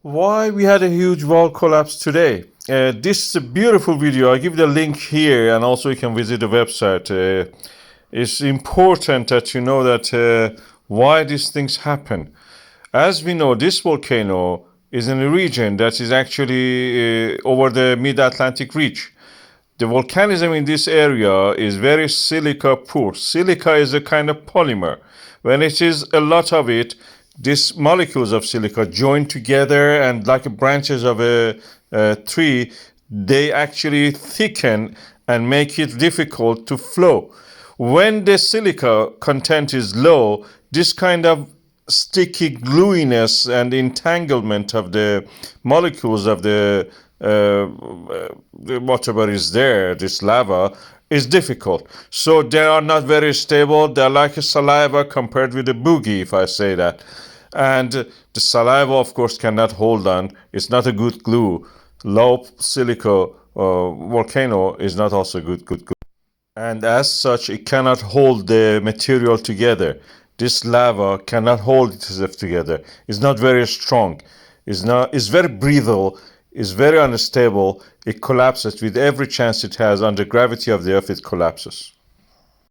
Why we had a huge wall collapse today? This is a beautiful video. I'll give the link here, and also you can visit the website. It's important that you know that why these things happen. As we know, this volcano is in a region that is actually over the mid-Atlantic ridge. The volcanism in this area is very silica poor. Silica is a kind of polymer. When it is a lot of it, these molecules of silica join together, and like branches of a tree, they actually thicken and make it difficult to flow. When the silica content is low, this kind of sticky gluiness and entanglement of the molecules of the whatever is there, this lava, is difficult. So they are not very stable. They're like a saliva compared with the Boogey, if I say that. And the saliva, of course, cannot hold on. It's not a good glue. Low silica volcano is not also good glue. And as such, it cannot hold the material together. This lava cannot hold itself together. It's not very strong. It's very brittle. It's very unstable. It collapses with every chance it has. Under gravity of the earth, it collapses.